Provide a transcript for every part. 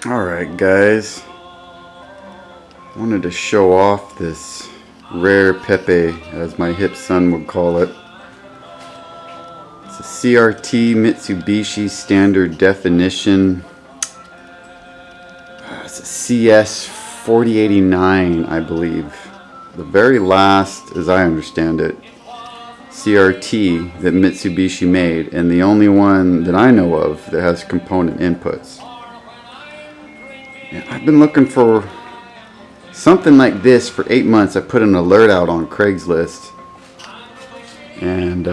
Alright guys, wanted to show off this rare Pepe, as my hip son would call it. It's a CRT Mitsubishi standard definition. It's a CS-40809, I believe. The very last, as I understand it, CRT that Mitsubishi made, and the only one that I know of that has component inputs. I've been looking for something like this for 8 months. I put an alert out on Craigslist and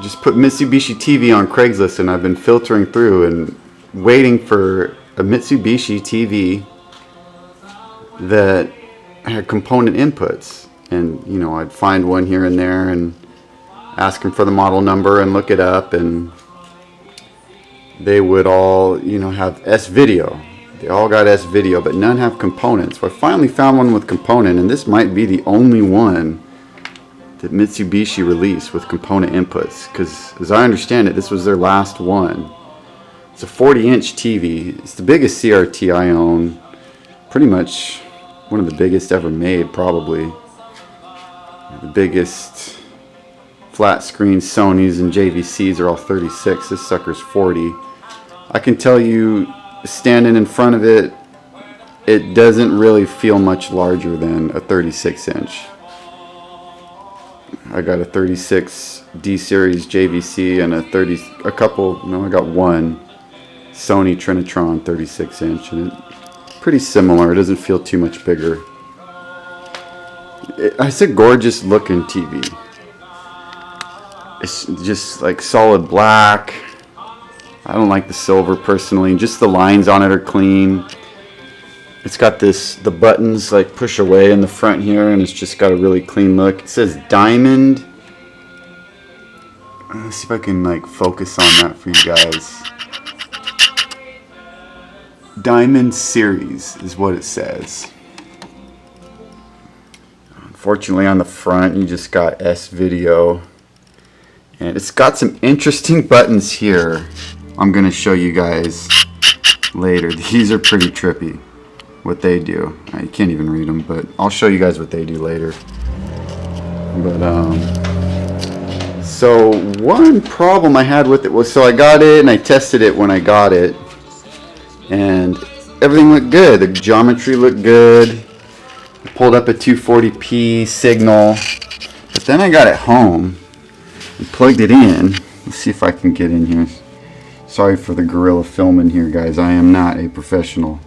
just put Mitsubishi TV on Craigslist, and I've been filtering through and waiting for a Mitsubishi TV that had component inputs. And you know, I'd find one here and there and ask them for the model number and look it up, and they would all, you know, have S-video. They all got S-video, but none have components. So I finally found one with component, and this might be the only one that Mitsubishi released with component inputs, because as I understand it, this was their last one. It's a 40-inch TV. It's the biggest CRT I own. Pretty much one of the biggest ever made, probably. The biggest flat screen Sonys and JVCs are all 36. This sucker's 40. I can tell you, standing in front of it, it doesn't really feel much larger than a 36-inch. I got a 36 D series JVC and I got one Sony Trinitron 36-inch, and it's pretty similar. It doesn't feel too much bigger. It's a gorgeous looking TV. It's just like solid black. I don't like the silver personally. Just the lines on it are clean. It's got the buttons like push away in the front here, and it's just got a really clean look. It says Diamond. Let's see if I can like focus on that for you guys. Diamond Series is what it says. Unfortunately, on the front you just got S-video, and it's got some interesting buttons here. I'm going to show you guys later. These are pretty trippy, what they do. You can't even read them, but I'll show you guys what they do later. But so one problem I had with it was, so I got it and I tested it when I got it, and everything looked good. The geometry looked good. I pulled up a 240p signal, but then I got it home and plugged it in. Let's see if I can get in here. Sorry for the guerrilla filming here, guys. I am not a professional.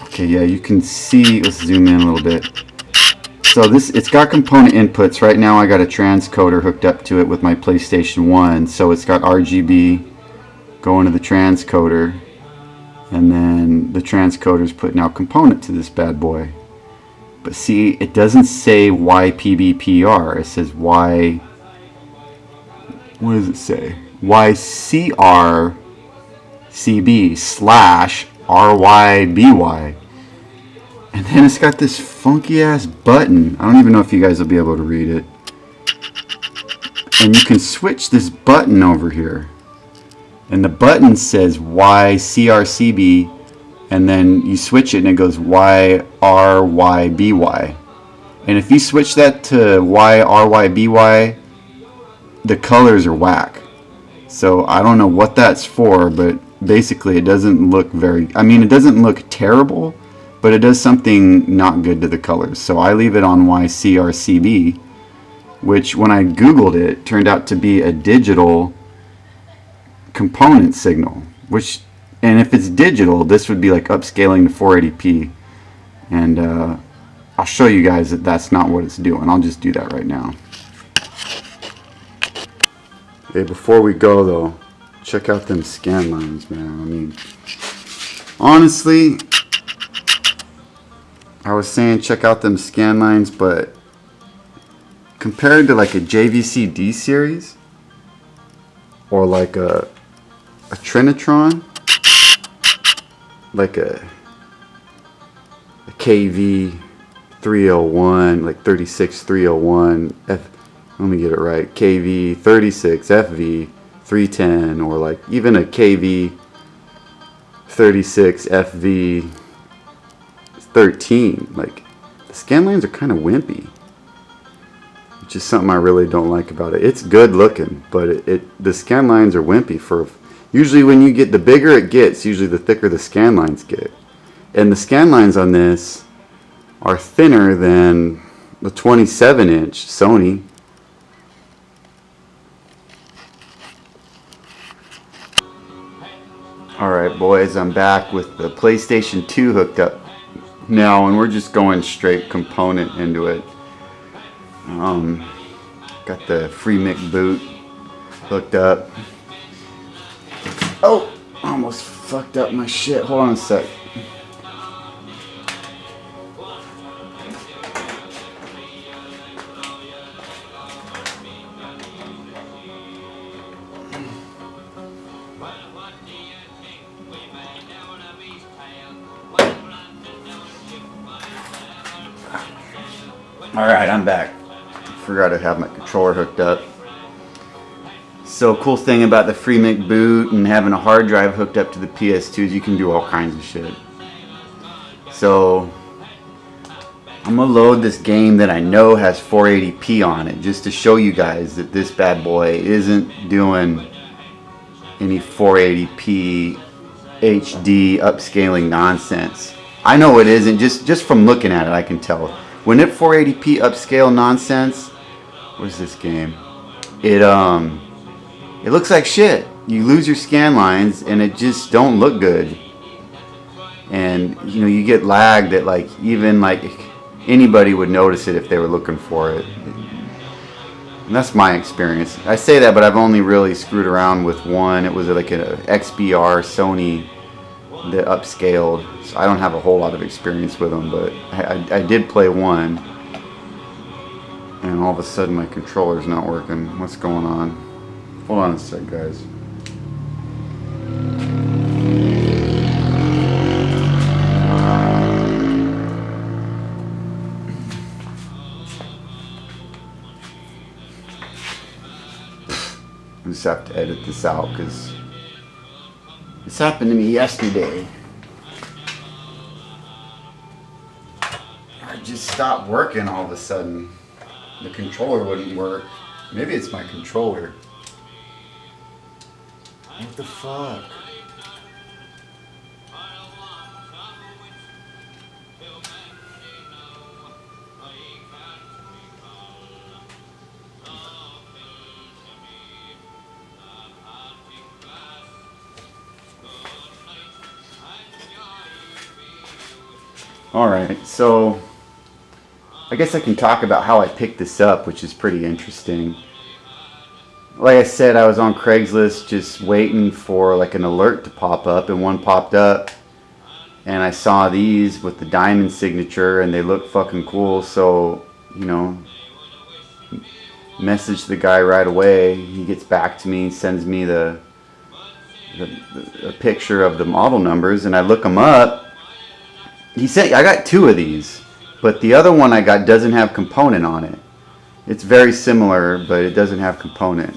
Okay, yeah, you can see. Let's zoom in a little bit. So it's got component inputs. Right now I got a transcoder hooked up to it with my PlayStation 1. So it's got RGB going to the transcoder, and then the transcoder is putting out component to this bad boy. But see, it doesn't say YPBPR. It says Y. What does it say? YCRCB/RYBY. And then it's got this funky ass button. I don't even know if you guys will be able to read it. And you can switch this button over here. And the button says YCRCB, and then you switch it and it goes YRYBY. And if you switch that to YRYBY, the colors are whack. So I don't know what that's for, but basically it doesn't look it doesn't look terrible, but it does something not good to the colors. So I leave it on YCRCB, which when I googled it turned out to be a digital component signal, and if it's digital, this would be like upscaling to 480p, and I'll show you guys that that's not what it's doing. I'll just do that right now. Okay, before we go though, check out them scan lines, man. I mean, honestly, I was saying check out them scan lines, but compared to like a JVC D series or like a Trinitron, like a KV 301, like 36301 let me get it right, KV 36 FV 310, or like even a KV F36 FV13. Like, the scan lines are kind of wimpy, which is something I really don't like about it. It's good looking, but the scan lines are wimpy. Usually when you get, the bigger it gets, usually the thicker the scan lines get. And the scan lines on this are thinner than the 27-inch Sony. Alright boys, I'm back with the PlayStation 2 hooked up now, and we're just going straight component into it. Got the free Mic boot hooked up. Oh, almost fucked up my shit. Hold on a sec. Alright, I'm back. Forgot to have my controller hooked up. So, cool thing about the free Mic boot and having a hard drive hooked up to the PS2 is you can do all kinds of shit. So, I'm gonna load this game that I know has 480p on it, just to show you guys that this bad boy isn't doing any 480p HD upscaling nonsense. I know it isn't, just from looking at it I can tell. When it 480p upscale nonsense, where's this game? It looks like shit. You lose your scan lines and it just don't look good. And you know, you get lag that like even like anybody would notice it if they were looking for it. And that's my experience. I say that, but I've only really screwed around with one. It was like an XBR Sony that upscaled. So I don't have a whole lot of experience with them, but I did play one. And all of a sudden my controller's not working. What's going on? Hold on a sec, guys. I just have to edit this out because this happened to me yesterday. I just stopped working all of a sudden. The controller wouldn't work. Maybe it's my controller. What the fuck? Alright, so I guess I can talk about how I picked this up, which is pretty interesting. Like I said, I was on Craigslist just waiting for like an alert to pop up, and one popped up and I saw these with the diamond signature and they look fucking cool, so you know, message the guy right away. He gets back to me, sends me the picture of the model numbers, and I look them up. He said I got two of these, but the other one I got doesn't have component on it. It's very similar, but it doesn't have component.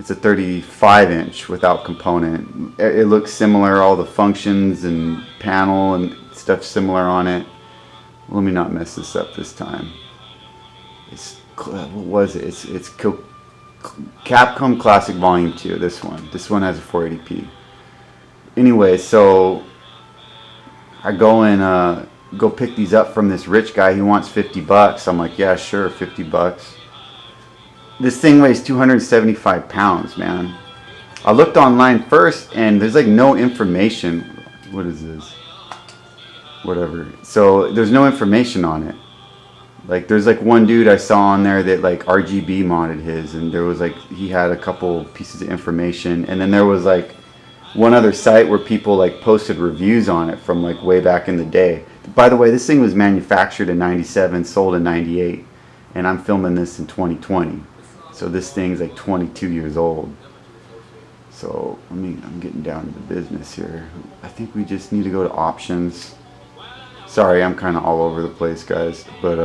It's a 35-inch without component. It looks similar, all the functions and panel and stuff similar on it. Let me not mess this up this time. What was it? It's Capcom Classic Volume 2, this one. This one has a 480p. Anyway, so I go and go pick these up from this rich guy. He wants 50 bucks. I'm like, yeah, sure, 50 bucks. This thing weighs 275 pounds, man. I looked online first and there's like no information. What is this? Whatever. So there's no information on it. Like there's like one dude I saw on there that like RGB modded his, and there was like, he had a couple pieces of information, and then there was like one other site where people like posted reviews on it from like way back in the day. By the way, this thing was manufactured in 97, sold in 98, and I'm filming this in 2020. So this thing's like 22 years old. So I'm getting down to the business here. I think we just need to go to options. Sorry, I'm kind of all over the place, guys, but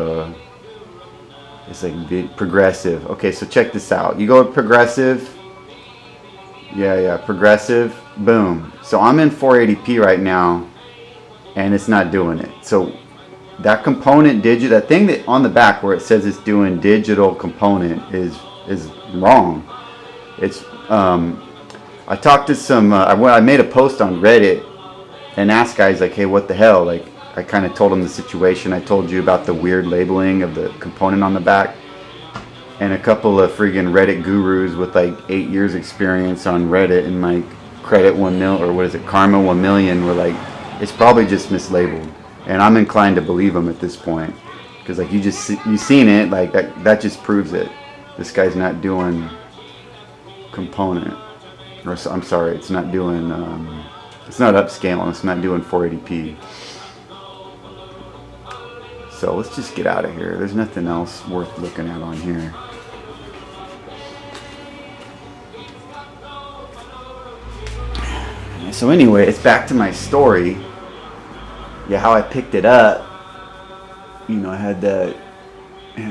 it's like progressive. Okay, so check this out. You go to progressive. Yeah, progressive. Boom. So I'm in 480p right now, and it's not doing it. So that component that thing that on the back where it says it's doing digital component is wrong. It's I talked to some I made a post on Reddit and asked guys like, hey, what the hell? Like, I kind of told them the situation. I told you about the weird labeling of the component on the back, and a couple of friggin' Reddit gurus with like 8 years experience on Reddit and like Credit 1 mil, or what is it, Karma 1 million, were like, it's probably just mislabeled. And I'm inclined to believe them at this point, because like you seen it, like that just proves it. This guy's not doing component, or I'm sorry, it's not doing it's not upscaling, it's not doing 480p. So let's just get out of here. There's nothing else worth looking at on here. So anyway, it's back to my story. Yeah, how I picked it up. You know, I had that.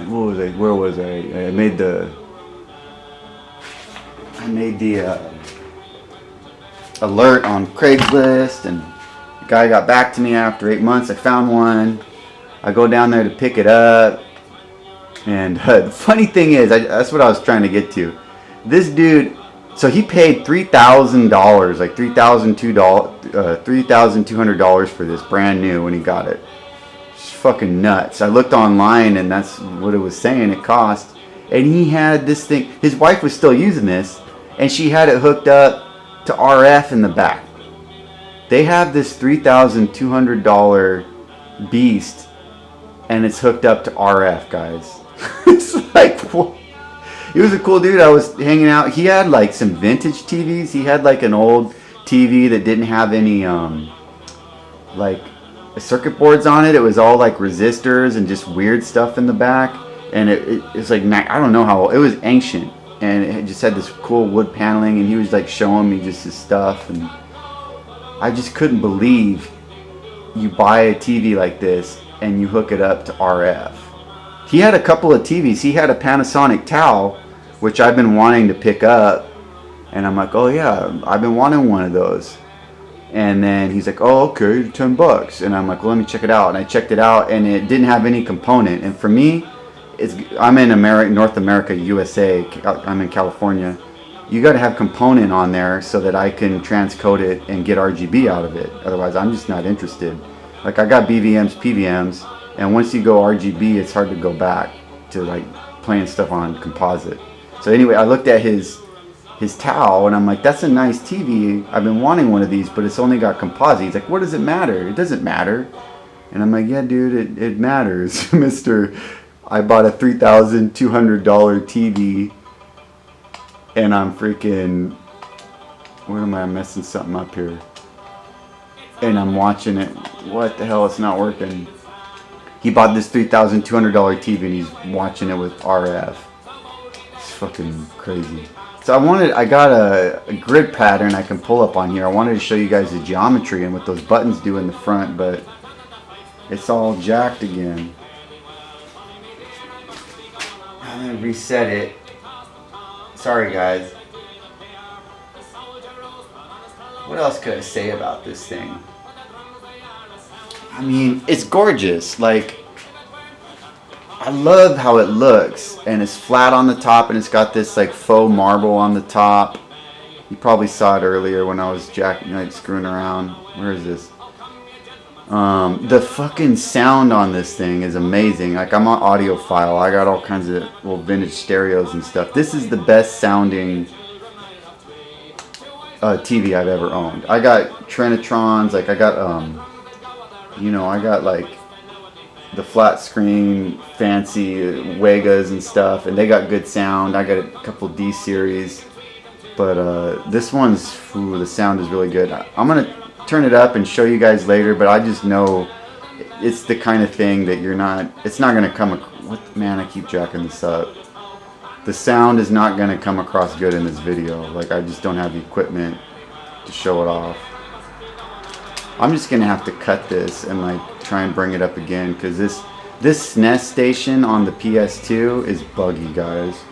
What was I? Where was I? I made the alert on Craigslist, and the guy got back to me after 8 months. I found one. I go down there to pick it up, and the funny thing is, that's what I was trying to get to. This dude, so he paid $3,000, like $3,200 for this brand new when he got it. It's fucking nuts. I looked online, and that's what it was saying it cost. And he had this thing. His wife was still using this, and she had it hooked up to RF in the back. They have this $3,200 beast, and it's hooked up to RF, guys. It's like, what? He was a cool dude. I was hanging out. He had like some vintage TVs. He had like an old TV that didn't have any like circuit boards on it. It was all like resistors and just weird stuff in the back. And it's like, I don't know how old. It was ancient, and it just had this cool wood paneling. And he was like showing me just his stuff, and I just couldn't believe you buy a TV like this and you hook it up to RF. He had a couple of TVs. He had a Panasonic Tau, which I've been wanting to pick up, and I'm like, oh yeah, I've been wanting one of those. And then he's like, oh, okay, $10. And I'm like, well, let me check it out. And I checked it out, and it didn't have any component. And for me, I'm in North America, USA. I'm in California. You got to have component on there so that I can transcode it and get RGB out of it. Otherwise, I'm just not interested. Like, I got BVMs, PVMs, and once you go RGB, it's hard to go back to like playing stuff on composite. So anyway, I looked at his Tau, and I'm like, that's a nice TV. I've been wanting one of these, but it's only got composite. He's like, what does it matter? It doesn't matter. And I'm like, yeah, dude, it matters, mister. I bought a $3,200 TV, and I'm freaking, what am I messing something up here? And I'm watching it. What the hell? It's not working. He bought this $3,200 TV, and he's watching it with RF. It's fucking crazy. So I got a grid pattern I can pull up on here. I wanted to show you guys the geometry and what those buttons do in the front, but it's all jacked again. I'm gonna reset it. Sorry, guys. What else could I say about this thing? I mean, it's gorgeous. Like, I love how it looks, and it's flat on the top, and it's got this like faux marble on the top. You probably saw it earlier when I was screwing around. Where is this? The fucking sound on this thing is amazing. Like, I'm on audiophile. I got all kinds of little vintage stereos and stuff. This is the best sounding TV I've ever owned. I got Trinitrons. Like, I got I got like the flat screen fancy Wegas and stuff, and they got good sound. I got a couple D series, but this one's, the sound is really good. I'm gonna turn it up and show you guys later, but I just know it's the kind of thing that it's not gonna come. Man, I keep jacking this up. The sound is not gonna come across good in this video. Like, I just don't have the equipment to show it off. I'm just gonna have to cut this and like try and bring it up again, because this SNES station on the PS2 is buggy, guys.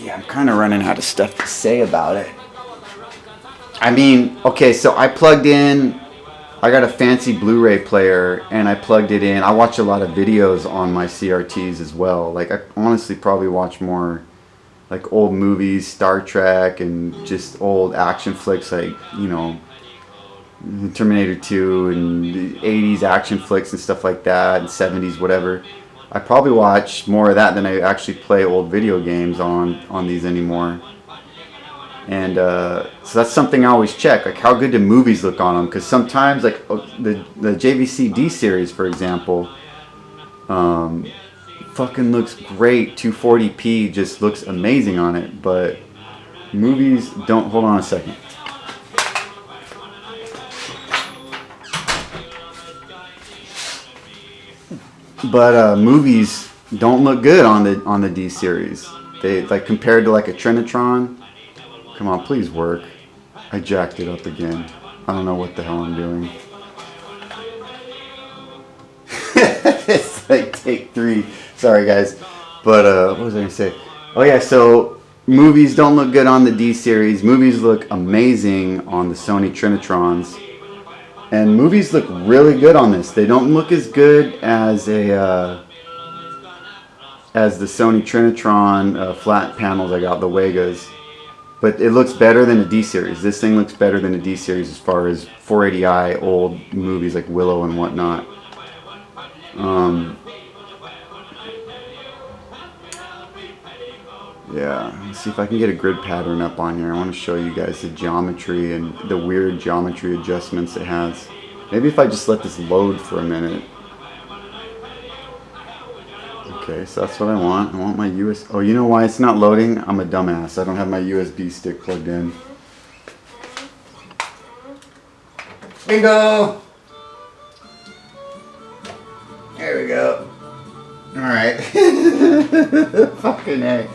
Yeah, I'm kind of running out of stuff to say about it. I mean, okay, so I plugged in, I got a fancy Blu-ray player and I plugged it in. I watch a lot of videos on my CRTs as well. Like, I honestly probably watch more like old movies, Star Trek, and just old action flicks like, you know, Terminator 2 and the 80s action flicks and stuff like that, and 70s, whatever. I probably watch more of that than I actually play old video games on these anymore. And so that's something I always check, like how good do movies look on them? Because sometimes, like the JVC-D series, for example, fucking looks great. 240p just looks amazing on it. But movies don't. Hold on a second. But movies don't look good on the D series. They, like, compared to like a Trinitron. Come on, please work. I jacked it up again. I don't know what the hell I'm doing. It's like take 3. Sorry guys. But what was I gonna say? Oh yeah, so movies don't look good on the D series. Movies look amazing on the Sony Trinitrons. And movies look really good on this. They don't look as good as the Sony Trinitron flat panels I got, the Wegas. But it looks better than a D series. This thing looks better than a D series as far as 480i old movies like Willow and whatnot. Yeah, let's see if I can get a grid pattern up on here. I want to show you guys the geometry and the weird geometry adjustments it has. Maybe if I just let this load for a minute. Okay, so that's what I want. I want my US. Oh, you know why it's not loading? I'm a dumbass. I don't have my USB stick plugged in. Bingo! There we go. Alright. Fucking A.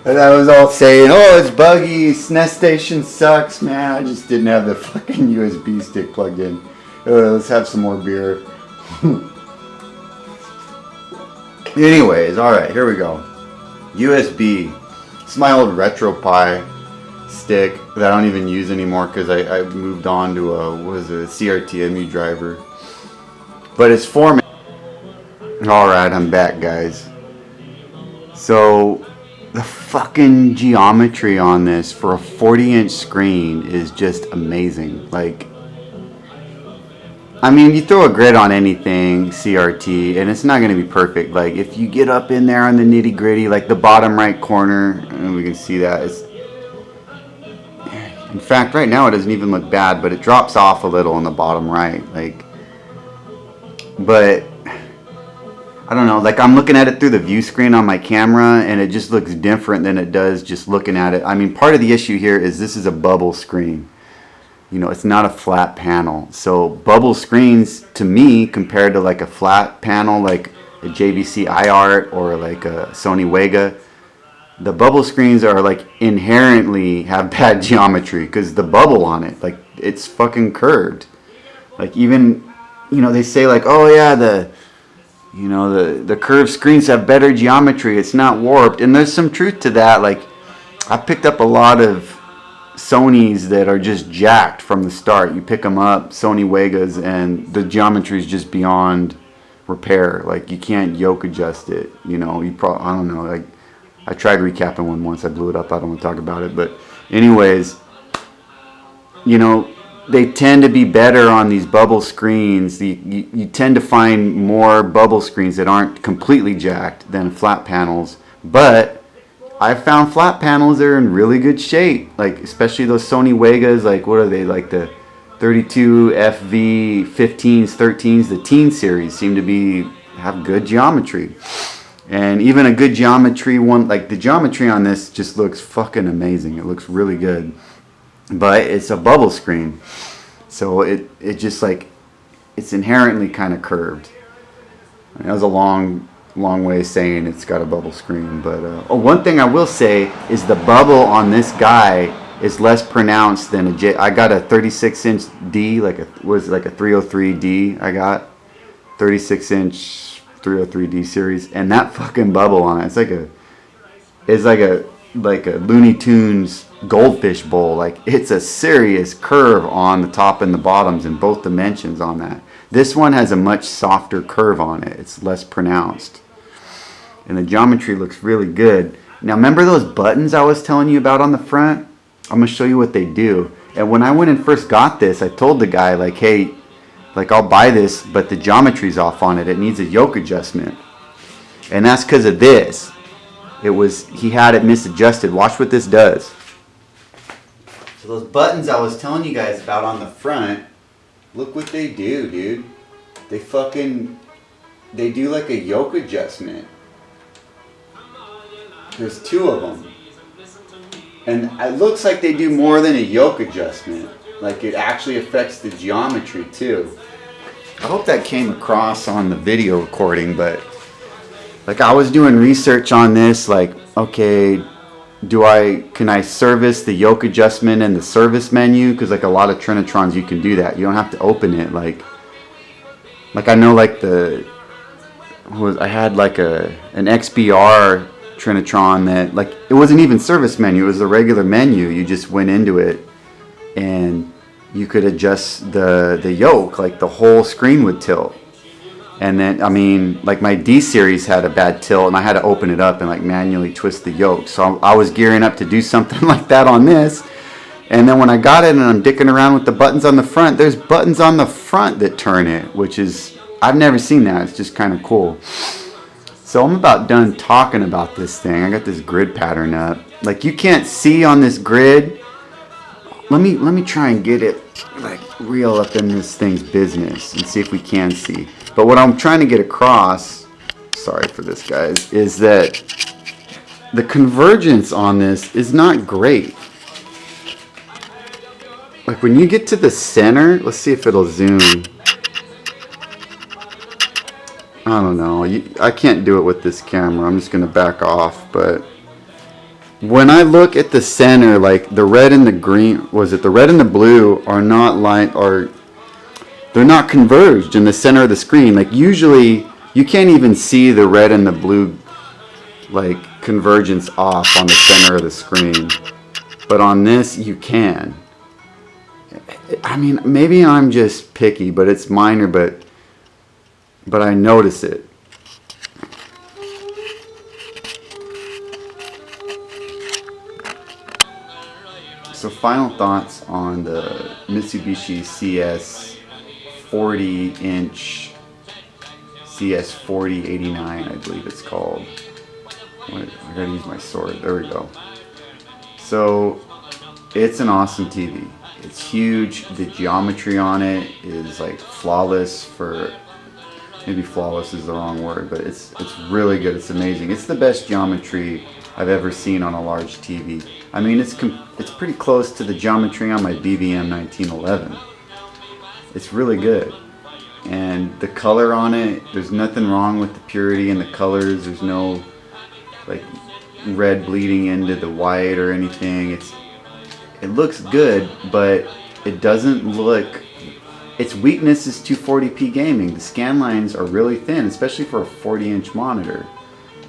And I was all saying, oh, it's buggy, SNES station sucks, man. I just didn't have the fucking USB stick plugged in. Let's have some more beer. Anyways, alright, here we go. USB. It's my old RetroPie stick that I don't even use anymore because I moved on to a CRT MU driver. But it's format. Alright, I'm back, guys. So the fucking geometry on this for a 40-inch screen is just amazing. Like, I mean, you throw a grid on anything CRT and it's not going to be perfect. Like, if you get up in there on the nitty gritty, like the bottom right corner, and we can see that it's, in fact, right now it doesn't even look bad, but it drops off a little on the bottom right. Like, but I don't know, like I'm looking at it through the view screen on my camera and it just looks different than it does just looking at it. I mean, part of the issue here is this is a bubble screen. You know, it's not a flat panel. So bubble screens, to me, compared to like a flat panel like a JVC iArt or like a Sony Wega, the bubble screens are like inherently have bad geometry because the bubble on it, like it's fucking curved. Like, even, you know, they say like, oh yeah, the curved screens have better geometry, it's not warped, and there's some truth to that. Like, I picked up a lot of Sonys that are just jacked from the start. You pick them up, Sony Wegas, and the geometry is just beyond repair. Like, you can't yoke adjust it, you know. I don't know, like, I tried recapping one once, I blew it up, I don't want to talk about it, but anyways, you know, they tend to be better on these bubble screens. You tend to find more bubble screens that aren't completely jacked than flat panels. But I found flat panels that are in really good shape. Like, especially those Sony Wegas, like, what are they, like the 32 FV 15s, 13s, the teen series seem to have good geometry. And even a good geometry one, like the geometry on this just looks fucking amazing. It looks really good. But it's a bubble screen, so it just, like, it's inherently kind of curved. I mean, that was a long way of saying it's got a bubble screen. But one thing I will say is the bubble on this guy is less pronounced than a J. I got a 36-inch D, like a 303D. I got 36-inch 303D series, and that fucking bubble on it, it's like a like a Looney Tunes goldfish bowl. Like, it's a serious curve on the top and the bottoms in both dimensions on that. This one has a much softer curve on it. It's less pronounced. And the geometry looks really good. Now, remember those buttons I was telling you about on the front? I'm going to show you what they do. And when I went and first got this, I told the guy, like, hey, like, I'll buy this, but the geometry's off on it. It needs a yoke adjustment. And that's because of this. He had it misadjusted. Watch what this does. So those buttons I was telling you guys about on the front, look what they do, dude. They do like a yoke adjustment. There's 2 of them. And it looks like they do more than a yoke adjustment. Like, it actually affects the geometry too. I hope that came across on the video recording, but like, I was doing research on this, like, okay, can I service the yoke adjustment in the service menu? Because like a lot of Trinitrons you can do that. You don't have to open it. Like I know, like, I had like an XBR Trinitron that, like, it wasn't even service menu, it was the regular menu. You just went into it and you could adjust the yoke, like the whole screen would tilt. And then, I mean, like, my D series had a bad tilt and I had to open it up and like manually twist the yoke. So I was gearing up to do something like that on this. And then when I got it and I'm dicking around with the buttons on the front, there's buttons on the front that turn it, which is, I've never seen that. It's just kind of cool. So I'm about done talking about this thing. I got this grid pattern up. Like, you can't see on this grid. Let me try and get it, like, real up in this thing's business and see if we can see. But what I'm trying to get across, sorry for this, guys, is that the convergence on this is not great. Like, when you get to the center, let's see if it'll zoom. I don't know. I can't do it with this camera. I'm just going to back off. But when I look at the center, like, the red and the green, the red and the blue are not they're not converged in the center of the screen. Like, usually you can't even see the red and the blue, like, convergence off on the center of the screen. But on this, you can. I mean, maybe I'm just picky, but it's minor, but I notice it. So, final thoughts on the Mitsubishi CS-40-inch CS-40809, I believe it's called. I gotta use my sword. There we go. So, it's an awesome TV. It's huge. The geometry on it is like flawless. Maybe flawless is the wrong word, but it's really good. It's amazing. It's the best geometry I've ever seen on a large TV. I mean, it's pretty close to the geometry on my BVM 1911. It's really good. And the color on it, there's nothing wrong with the purity in the colors. There's no, like, red bleeding into the white or anything. It looks good, but it doesn't look... Its weakness is 240p gaming. The scanlines are really thin, especially for a 40-inch monitor.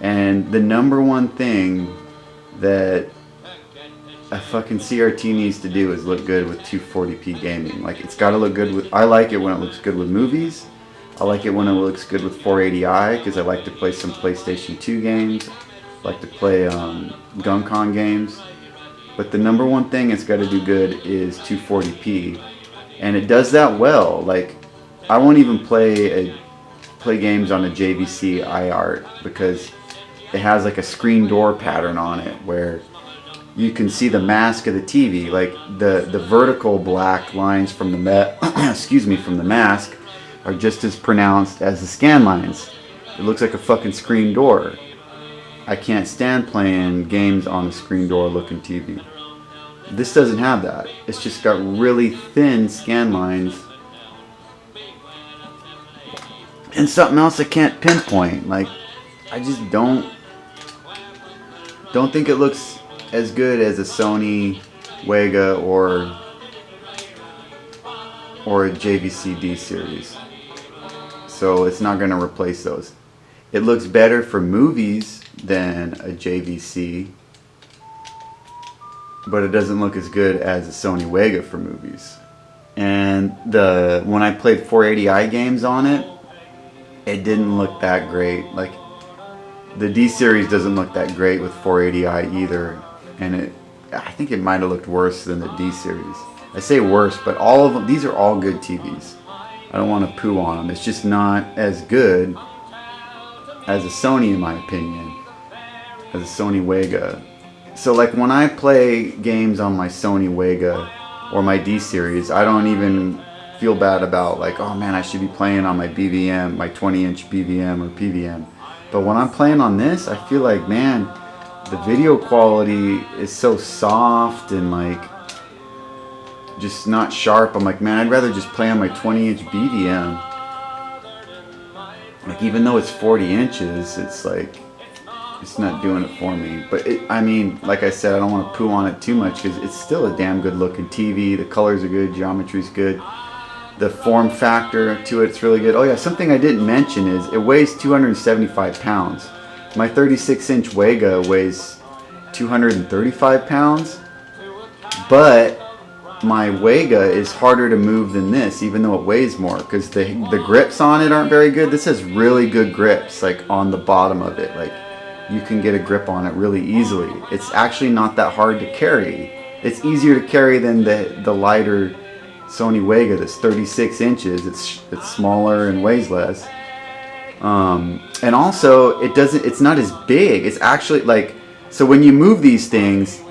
And the number one thing that a fucking CRT needs to do is look good with 240p gaming. Like, it's got to look good with... I like it when it looks good with movies. I like it when it looks good with 480i, because I like to play some PlayStation 2 games. I like to play GunCon games. But the number one thing it's got to do good is 240p. And it does that well. Like, I won't even play games on a JVC iArt because it has like a screen door pattern on it where you can see the mask of the TV. Like, the vertical black lines from the from the mask are just as pronounced as the scan lines. It looks like a fucking screen door. I can't stand playing games on a screen door looking TV. This doesn't have that. It's just got really thin scan lines. And something else I can't pinpoint. Like, I just don't think it looks as good as a Sony Wega or a JVC D series. So it's not going to replace those. It looks better for movies than a JVC. but it doesn't look as good as a Sony Wega for movies. And when I played 480i games on it, it didn't look that great. Like, the D series doesn't look that great with 480i either, and I think it might have looked worse than the D series. I say worse, but all of them, these are all good TVs. I don't want to poo on them. It's just not as good as a Sony, in my opinion, as a Sony Wega. So like when I play games on my Sony Wega or my D series, I don't even feel bad about like, oh man, I should be playing on my BVM, my 20-inch BVM or PVM. But when I'm playing on this, I feel like, man, the video quality is so soft and like just not sharp. I'm like, man, I'd rather just play on my 20-inch BVM. Like, even though it's 40 inches, it's like, it's not doing it for me. But I mean, like I said, I don't want to poo on it too much because it's still a damn good looking TV. The colors are good, geometry's good. The form factor to it's really good. Oh yeah, something I didn't mention is it weighs 275 pounds. My 36-inch Wega weighs 235 pounds, but my Wega is harder to move than this, even though it weighs more, because the grips on it aren't very good. This has really good grips, like on the bottom of it. Like, you can get a grip on it really easily. It's actually not that hard to carry. It's easier to carry than the lighter Sony Wega that's 36 inches. It's smaller and weighs less. And also, it's not as big. It's actually like, so when you move these things,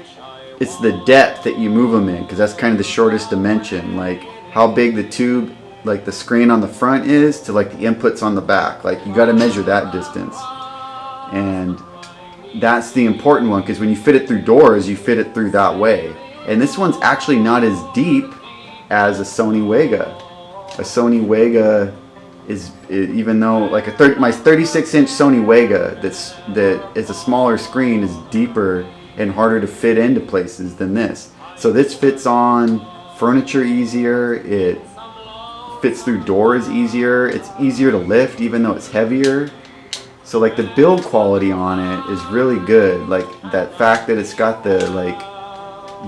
it's the depth that you move them in, because that's kind of the shortest dimension. Like how big the tube, like the screen on the front is to like the inputs on the back. Like you got to measure that distance. And that's the important one, because when you fit it through doors, you fit it through that way. And this one's actually not as deep as a Sony Wega. A Sony Wega is, even though like my 36-inch Sony Wega that is a smaller screen is deeper and harder to fit into places than this. So this fits on furniture easier. It fits through doors easier. It's easier to lift even though it's heavier. So like the build quality on it is really good. Like that fact that it's got the like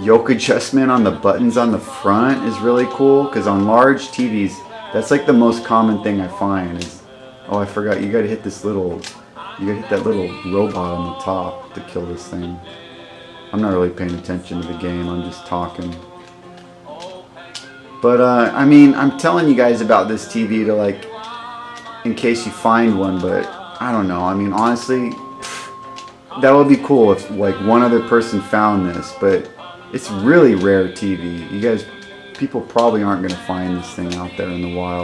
yoke adjustment on the buttons on the front is really cool, because on large TVs, that's like the most common thing I find is, oh, I forgot, you gotta hit that little robot on the top to kill this thing. I'm not really paying attention to the game, I'm just talking. But I mean, I'm telling you guys about this TV to like, in case you find one, but I don't know. I mean, honestly, that would be cool if like one other person found this, but it's really rare TV. People probably aren't going to find this thing out there in the wild.